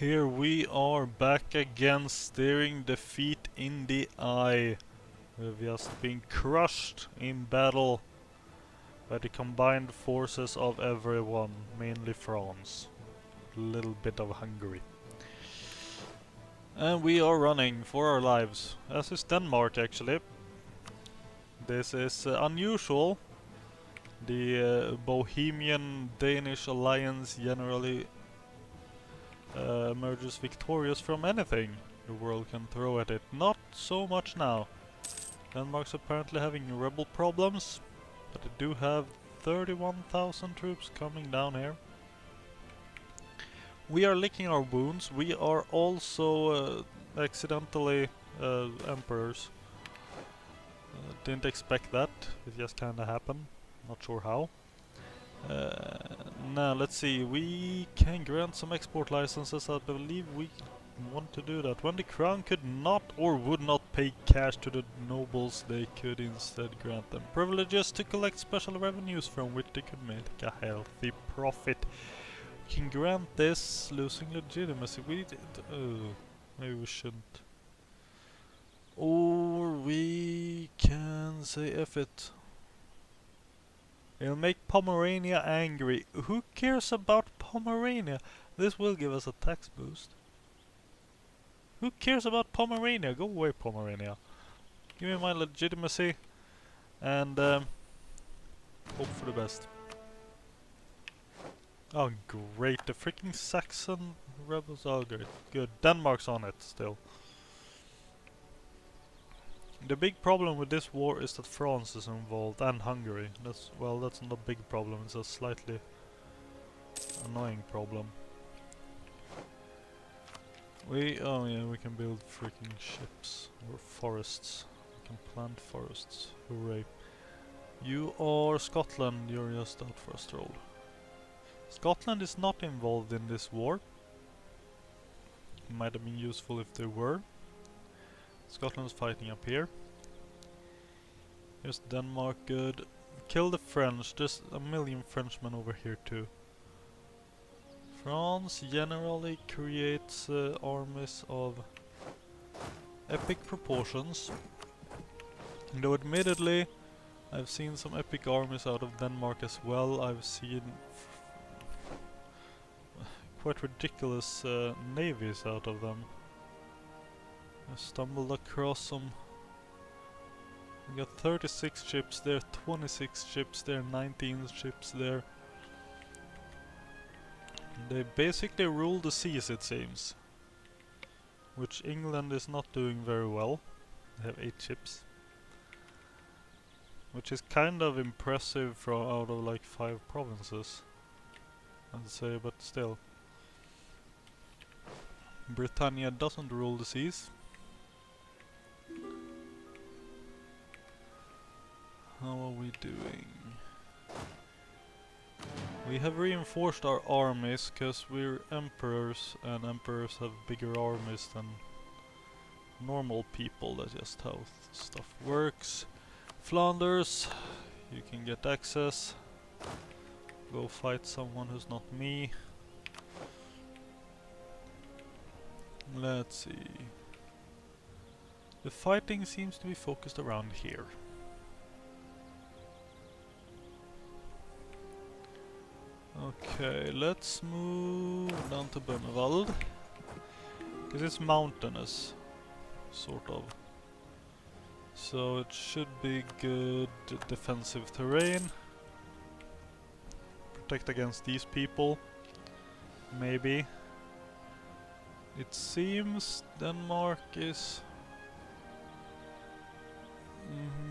Here we are back again, staring defeat in the eye. We've just been crushed in battle by the combined forces of everyone, mainly France. A little bit of Hungary. And we are running for our lives, as is Denmark actually. This is unusual. The Bohemian Danish alliance generally emerges victorious from anything the world can throw at it. Not so much now. Denmark's apparently having rebel problems, but they do have 31,000 troops coming down here. We are licking our wounds. We are also accidentally emperors. Didn't expect that. It just kinda happened. Not sure how. Now let's see, we can grant some export licenses. I believe we want to do that. When the crown could not or would not pay cash to the nobles, they could instead grant them privileges to collect special revenues from which they could make a healthy profit. We can grant this, losing legitimacy. Maybe we shouldn't. Or we can say F it. It'll make Pomerania angry. Who cares about Pomerania? This will give us a tax boost. Who cares about Pomerania? Go away, Pomerania. Give me my legitimacy and hope for the best. Oh great, the freaking Saxon rebels are good. Good, Denmark's on it still. The big problem with this war is that France is involved and Hungary. That's not a big problem, it's a slightly annoying problem. We can build freaking ships or forests. We can plant forests. Hooray. You are Scotland, you're just out for a stroll. Scotland is not involved in this war. It might have been useful if they were. Scotland's fighting up here. Here's Denmark, good. Kill the French, there's a million Frenchmen over here too. France generally creates armies of epic proportions. Though admittedly, I've seen some epic armies out of Denmark as well. I've seen quite ridiculous navies out of them. I stumbled across some. We got 36 ships there, 26 ships there, 19 ships there. They basically rule the seas, it seems. Which England is not doing very well. They have 8 ships. Which is kind of impressive from out of like 5 provinces, I'd say, but still. Britannia doesn't rule the seas. How are we doing? We have reinforced our armies because we're emperors and emperors have bigger armies than normal people. That's just how stuff works. Flanders, you can get access. Go fight someone who's not me. Let's see. The fighting seems to be focused around here. Okay, let's move down to Böhmerwald. Because it's mountainous, sort of. So it should be good defensive terrain. Protect against these people. Maybe. It seems Denmark is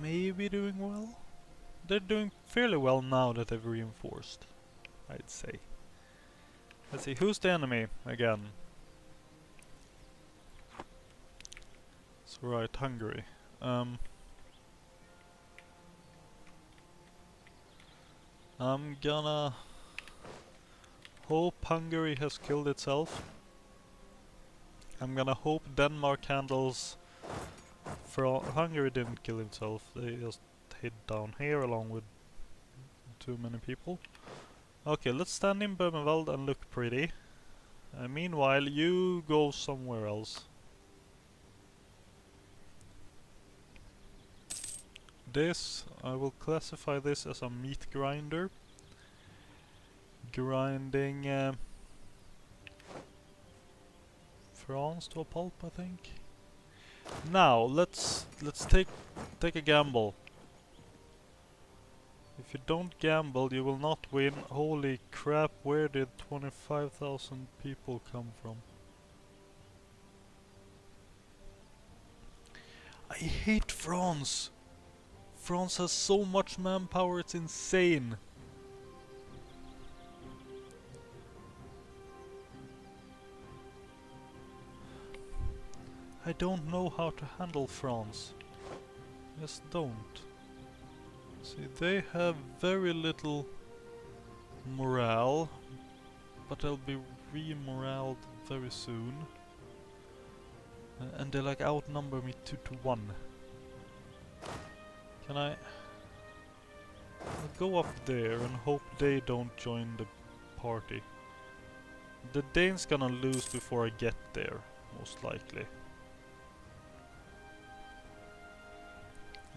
maybe doing well. They're doing fairly well now that they've reinforced, I'd say. Let's see, who's the enemy again? That's right, Hungary. I'm gonna hope Hungary has killed itself. I'm gonna hope Denmark handles. Hungary didn't kill itself, they just hid down here along with too many people. Okay, let's stand in Böhmerwald and look pretty. Meanwhile, you go somewhere else. This, I will classify this as a meat grinder. Grinding France to a pulp, I think. Now let's take a gamble. If you don't gamble, you will not win. Holy crap! Where did 25,000 people come from? I hate France. France has so much manpower, it's insane. I don't know how to handle France. Just don't. See, they have very little morale, but they'll be re-moraled very soon. And they like outnumber me 2-1. Can I... I'll go up there and hope they don't join the party. The Danes gonna lose before I get there, most likely.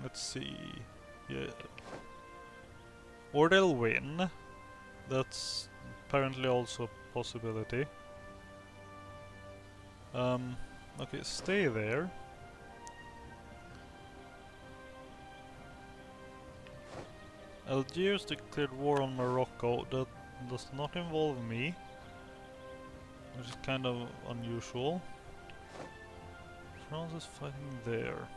Let's see... Yeah. Or they'll win. That's apparently also a possibility. Okay, stay there. Algiers declared war on Morocco. That does not involve me, which is kind of unusual. France is fighting there.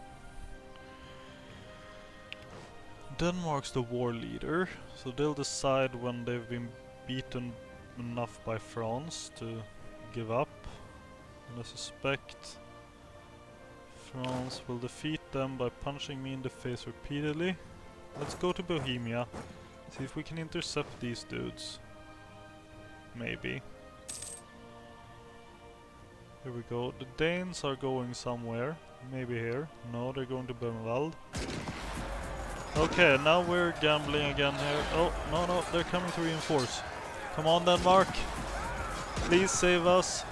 Denmark's the war leader, so they'll decide when they've been beaten enough by France to give up. And I suspect France will defeat them by punching me in the face repeatedly. Let's go to Bohemia, see if we can intercept these dudes. Maybe. Here we go. The Danes are going somewhere. Maybe here. No, they're going to Bernwald. Okay, now we're gambling again here. Oh, no, they're coming to reinforce. Come on, Denmark. Please save us.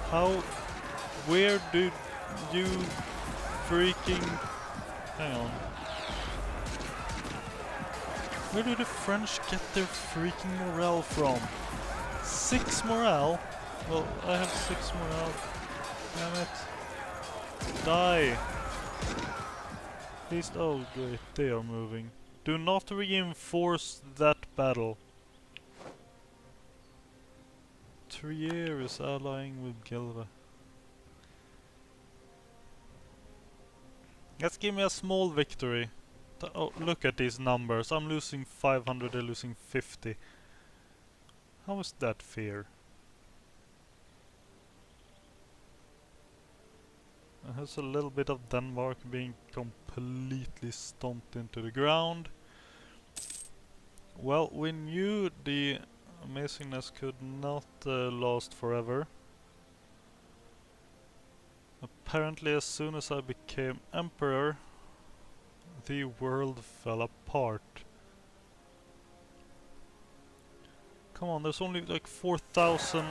How... Where did you freaking... Hang on. Where do the French get their freaking morale from? 6 morale? Well, I have 6 morale. Damn it. Die. Please, oh great, they are moving. Do not reinforce that battle. Trier is allying with Gelre. Let's give me a small victory. Oh, look at these numbers. I'm losing 500, they're losing 50. How is that fair? There's a little bit of Denmark being completely stomped into the ground. Well, we knew the amazingness could not last forever. Apparently, as soon as I became emperor, the world fell apart. Come on, there's only like 4,000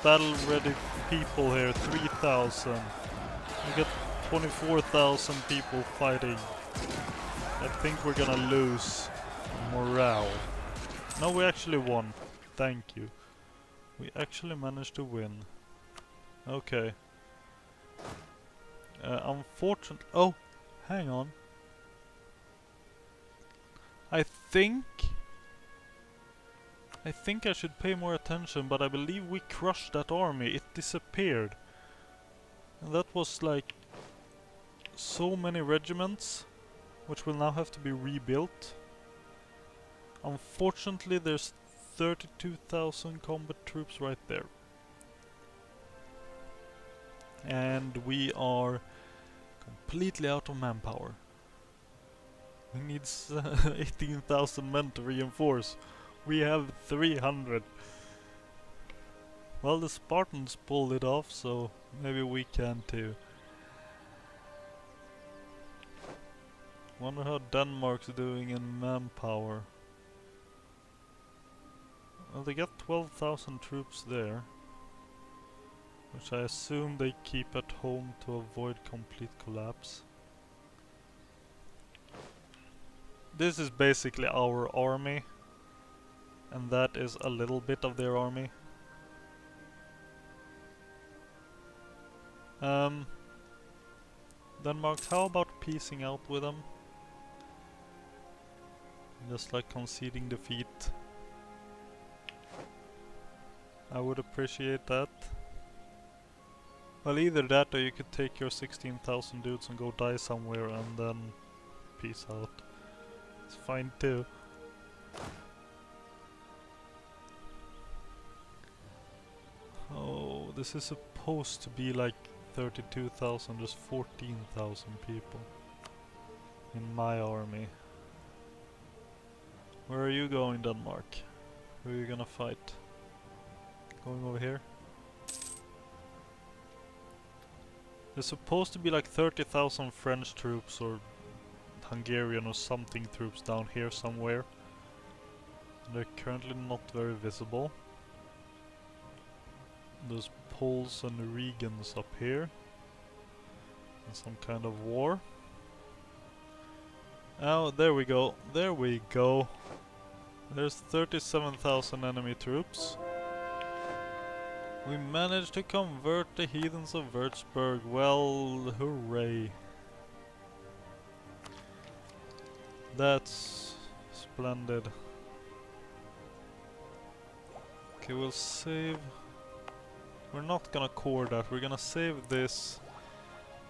battle-ready people here, 3,000. We got 24,000 people fighting. I think we're gonna lose morale. No, we actually won. Thank you. We actually managed to win. Okay. Unfortunately... Oh! Hang on. I think I should pay more attention, but I believe we crushed that army. It disappeared. And that was like so many regiments, which will now have to be rebuilt. Unfortunately, there's 32,000 combat troops right there. And we are completely out of manpower. We need 18,000 men to reinforce. We have 300. Well, the Spartans pulled it off, so maybe we can too. Wonder how Denmark's doing in manpower. Well, they got 12,000 troops there, which I assume they keep at home to avoid complete collapse. This is basically our army, and that is a little bit of their army. Denmark, how about piecing out with them? Just like conceding defeat. I would appreciate that. Well, either that or you could take your 16,000 dudes and go die somewhere and then peace out. It's fine too. Oh, this is supposed to be like 32,000, just 14,000 people in my army. Where are you going, Denmark? Who are you gonna fight? Going over here? There's supposed to be like 30,000 French troops or Hungarian or something troops down here somewhere. They're currently not very visible. There's Poles and Regans up here. In some kind of war. Oh, there we go. There we go. There's 37,000 enemy troops. We managed to convert the heathens of Würzburg. Well, hooray. That's splendid. Okay, we'll save. We're not gonna core that. We're gonna save this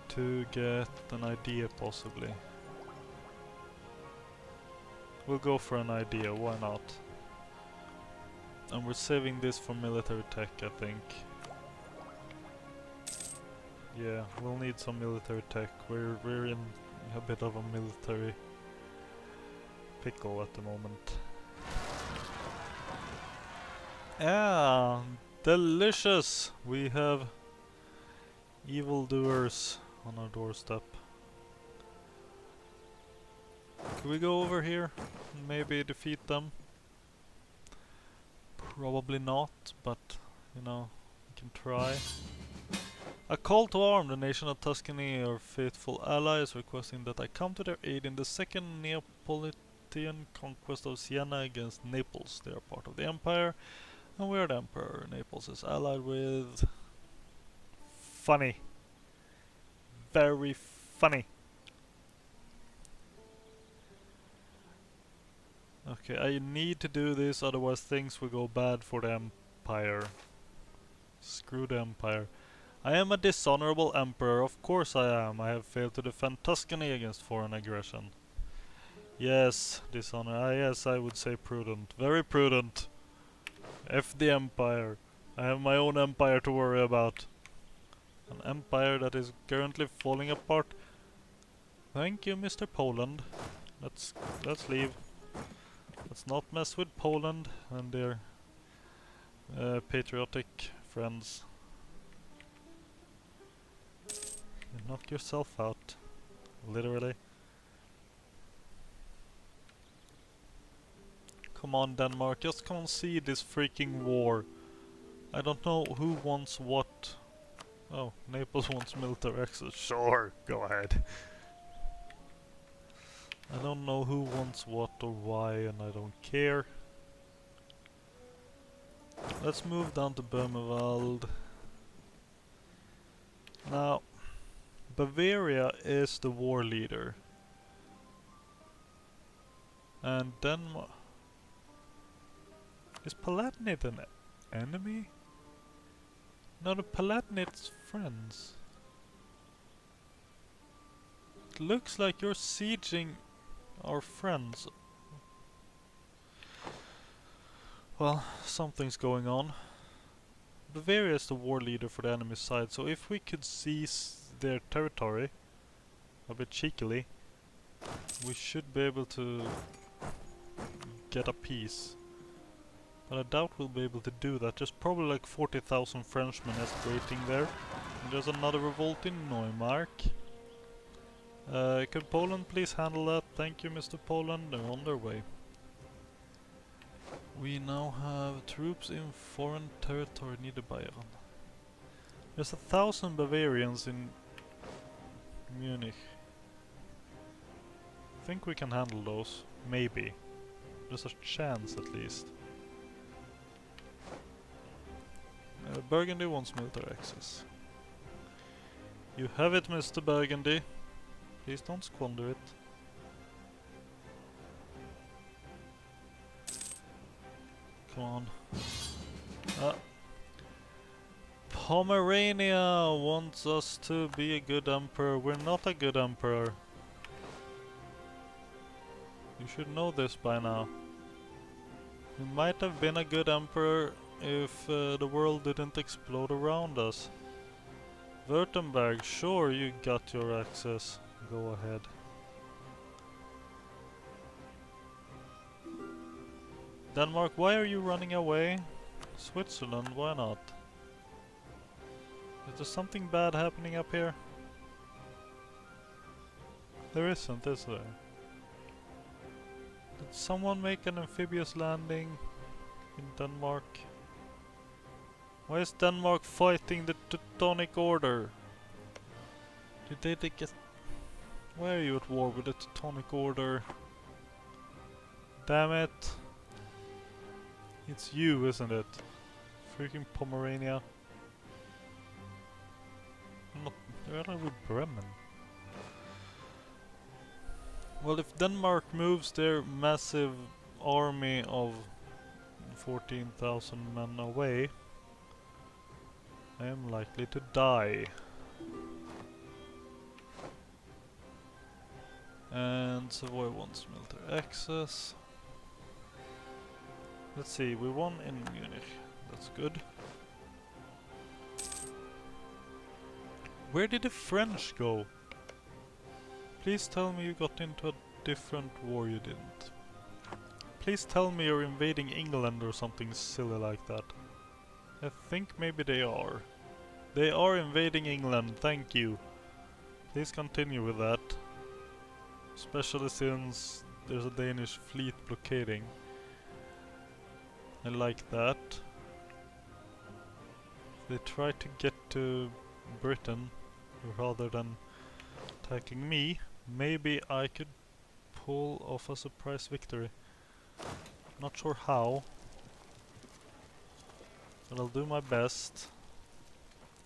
to get an idea, possibly. We'll go for an idea, why not? And we're saving this for military tech, I think. Yeah, we'll need some military tech. We're in a bit of a military pickle at the moment. Yeah, delicious! We have evildoers on our doorstep. Can we go over here and maybe defeat them? Probably not, but you know, we can try. A call to arm. The nation of Tuscany, our faithful allies, requesting that I come to their aid in the second Neapolitan conquest of Siena against Naples. They are part of the empire, and we are the emperor. Naples is allied with... Funny. Very funny. Okay, I need to do this, otherwise things will go bad for the empire. Screw the empire. I am a dishonorable emperor, of course I am. I have failed to defend Tuscany against foreign aggression. Yes, dishonor. Yes, I would say prudent. Very prudent. F the empire. I have my own empire to worry about. An empire that is currently falling apart. Thank you, Mr. Poland. Let's leave. Let's not mess with Poland and their patriotic friends. You knock yourself out, literally. Come on, Denmark, just concede this freaking war. I don't know who wants what. Oh, Naples wants military access. Sure, go ahead. I don't know who wants what or why, and I don't care. Let's move down to Bohemia. Now, Bavaria is the war leader. And Denmark... Is Palatinate an enemy? No, the Palatinate's friends. It looks like you're sieging our friends. Well, something's going on. Bavaria is the war leader for the enemy side, so if we could seize their territory a bit cheekily, we should be able to get a peace. But I doubt we'll be able to do that. There's probably like 40,000 Frenchmen just waiting there. And there's another revolt in Neumark. Could Poland please handle that? Thank you, Mr. Poland. They're on their way. We now have troops in foreign territory near the Bayern. There's 1,000 Bavarians in Munich. I think we can handle those. Maybe. There's a chance at least. Burgundy wants military access. You have it, Mr. Burgundy. Please don't squander it. Come on. Pomerania wants us to be a good emperor. We're not a good emperor. You should know this by now. We might have been a good emperor if the world didn't explode around us. Württemberg, sure, you got your access. Go ahead. Denmark, why are you running away? Switzerland, why not? Is there something bad happening up here? There isn't, is there? Did someone make an amphibious landing in Denmark? Why is Denmark fighting the Teutonic Order? Did they get... Why are you at war with the Teutonic Order? Damn it. It's you, isn't it? Freaking Pomerania. They're allied with Bremen. Well, if Denmark moves their massive army of 14,000 men away, I am likely to die. And Savoy wants military access. Let's see, we won in Munich. That's good. Where did the French go? Please tell me you got into a different war you didn't. Please tell me you're invading England or something silly like that. I think maybe they are. They are invading England, thank you. Please continue with that. Especially since there's a Danish fleet blockading. I like that. They try to get to Britain rather than attacking me. Maybe I could pull off a surprise victory. Not sure how, but I'll do my best.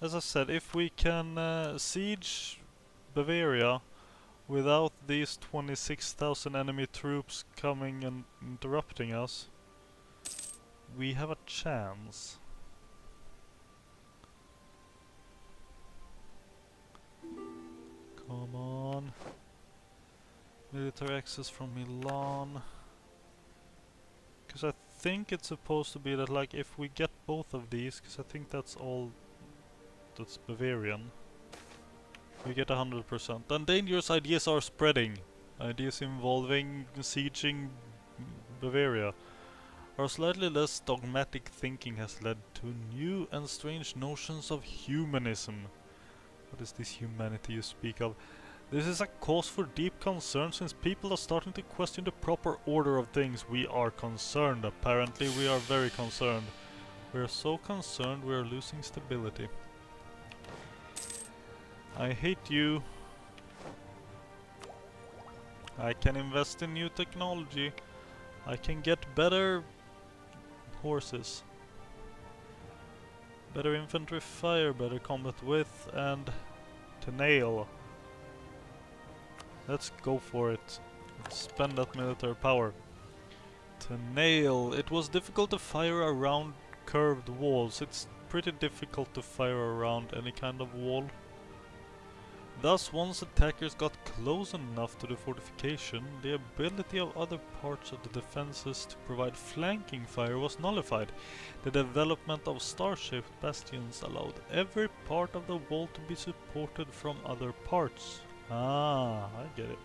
As I said, if we can siege Bavaria without these 26,000 enemy troops coming and interrupting us, we have a chance. Come on. Military access from Milan. Because I think it's supposed to be that, like, if we get both of these, because I think that's all that's Bavarian, we get 100%. And dangerous ideas are spreading. Ideas involving sieging Bavaria. Our slightly less dogmatic thinking has led to new and strange notions of humanism. What is this humanity you speak of? This is a cause for deep concern since people are starting to question the proper order of things. We are concerned, apparently we are very concerned. We are so concerned we are losing stability. I hate you. I can invest in new technology. I can get better horses. Better infantry fire, better combat width, and to nail. Let's go for it. Let's spend that military power. To nail. It was difficult to fire around curved walls. It's pretty difficult to fire around any kind of wall. Thus, once attackers got close enough to the fortification, the ability of other parts of the defenses to provide flanking fire was nullified. The development of star-shaped bastions allowed every part of the wall to be supported from other parts. Ah, I get it.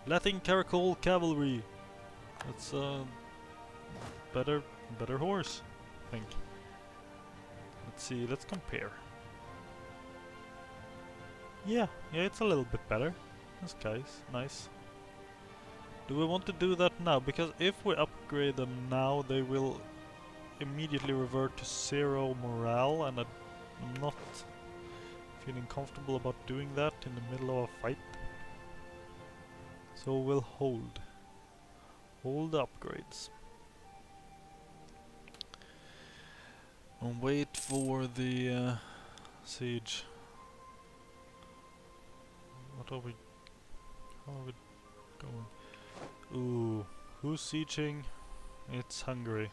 Latin Caracol Cavalry. That's a better horse, I think. Let's see, let's compare. Yeah, it's a little bit better. This guy's nice. Do we want to do that now? Because if we upgrade them now, they will immediately revert to 0 morale, and I'm not feeling comfortable about doing that in the middle of a fight. So we'll hold. Hold the upgrades. And wait for the siege. What are we... How are we going? Ooh, who's sieging? It's Hungary.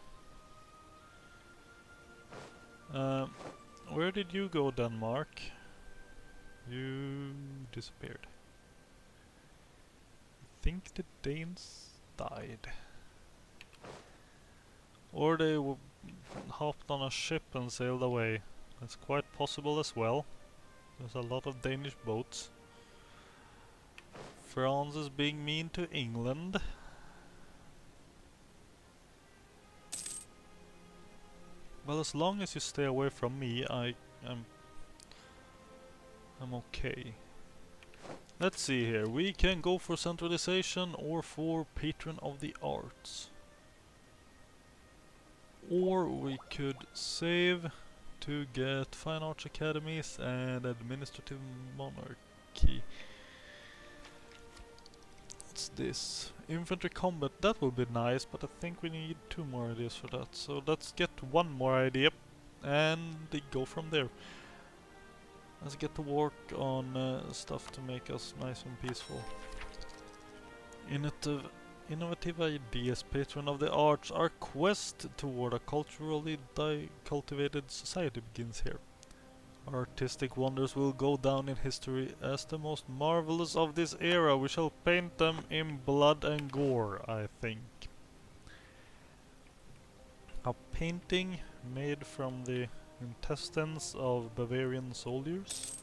Where did you go, Denmark? You disappeared. I think the Danes died. Or they hopped on a ship and sailed away. That's quite possible as well. There's a lot of Danish boats. France is being mean to England. Well, as long as you stay away from me, I'm okay. Let's see here. We can go for centralization or for patron of the arts. Or we could save to get fine arts academies and administrative monarchy. What's this? Infantry combat, that will be nice, but I think we need 2 more ideas for that. So let's get 1 more idea and go from there. Let's get to work on stuff to make us nice and peaceful. Innovative ideas, patron of the arts. Our quest toward a culturally cultivated society begins here. Our artistic wonders will go down in history as the most marvelous of this era. We shall paint them in blood and gore, I think. A painting made from the intestines of Bavarian soldiers?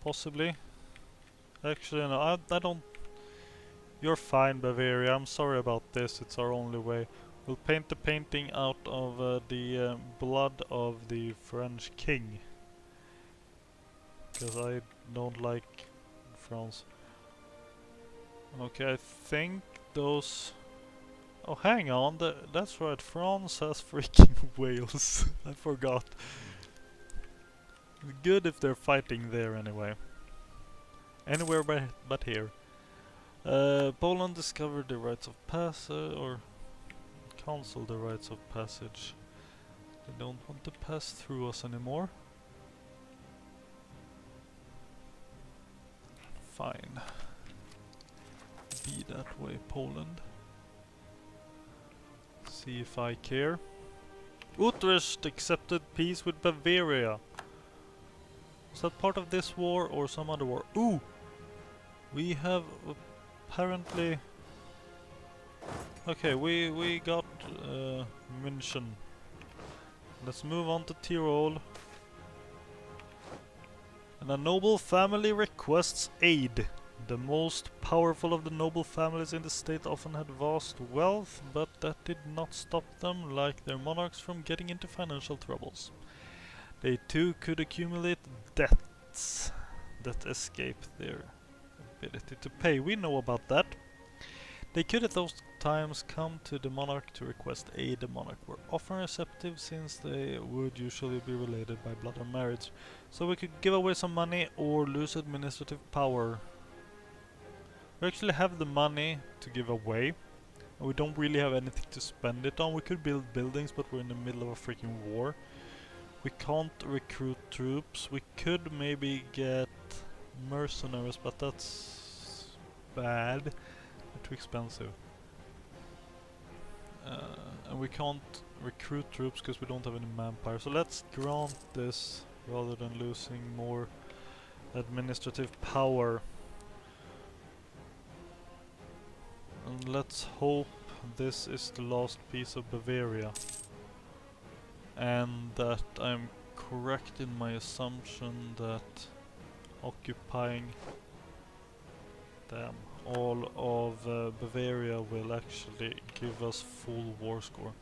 Possibly. Actually, no, I don't... You're fine, Bavaria. I'm sorry about this. It's our only way. We'll paint the painting out of the blood of the French king. Because I don't like France. Okay, I think those... Oh, hang on. That's right. France has freaking Wales. I forgot. Good if they're fighting there anyway. Anywhere but here. Poland discovered the rites of passage, or cancelled the rites of passage. They don't want to pass through us anymore. Fine. Be that way, Poland. See if I care. Utrecht accepted peace with Bavaria. Was that part of this war or some other war? Ooh! We have apparently... Okay, we got München. Let's move on to Tyrol. And a noble family requests aid. The most powerful of the noble families in the state often had vast wealth, but that did not stop them, like their monarchs, from getting into financial troubles. They too could accumulate debts that escape their ability to pay. We know about that. They could at those times come to the monarch to request aid. The monarch were often receptive, since they would usually be related by blood or marriage. So we could give away some money or lose administrative power. We actually have the money to give away, and we don't really have anything to spend it on. We could build buildings, but we're in the middle of a freaking war. We can't recruit troops. We could maybe get mercenaries, but that's bad. They're too expensive. And we can't recruit troops because we don't have any manpower. So let's grant this rather than losing more administrative power. And let's hope this is the last piece of Bavaria. And that I'm correct in my assumption that occupying all of Bavaria will actually give us full war score.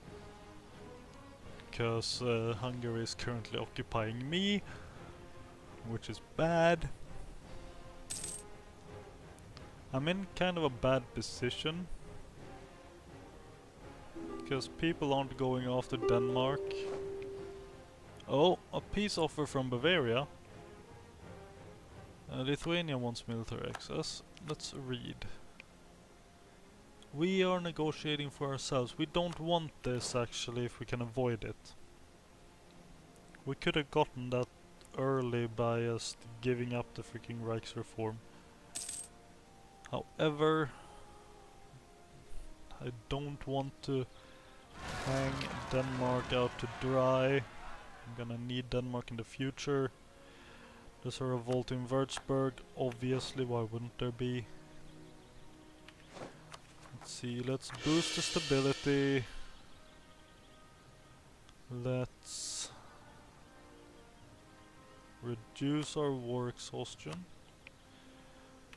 Because Hungary is currently occupying me, which is bad. I'm in kind of a bad position. Because people aren't going after Denmark. Oh, a peace offer from Bavaria. Lithuania wants military access. Let's read. We are negotiating for ourselves. We don't want this actually if we can avoid it. We could have gotten that early by just giving up the freaking Reichsreform. However, I don't want to hang Denmark out to dry. I'm gonna need Denmark in the future. There's a revolt in Würzburg, obviously, why wouldn't there be? Let's see, let's boost the stability. Let's reduce our war exhaustion.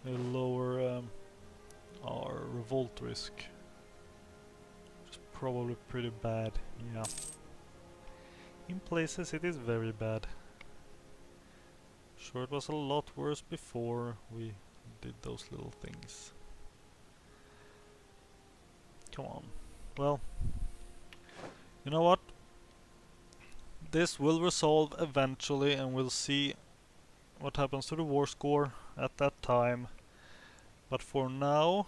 We'll lower our revolt risk. Which is probably pretty bad, yeah. In places it is very bad. Sure, it was a lot worse before we did those little things. Come on. Well, you know what? This will resolve eventually and we'll see what happens to the war score at that time. But for now,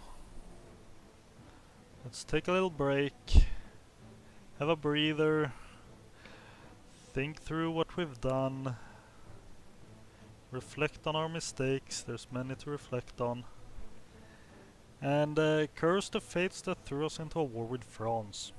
let's take a little break, have a breather, think through what we've done, reflect on our mistakes, there's many to reflect on, and curse the fates that threw us into a war with France.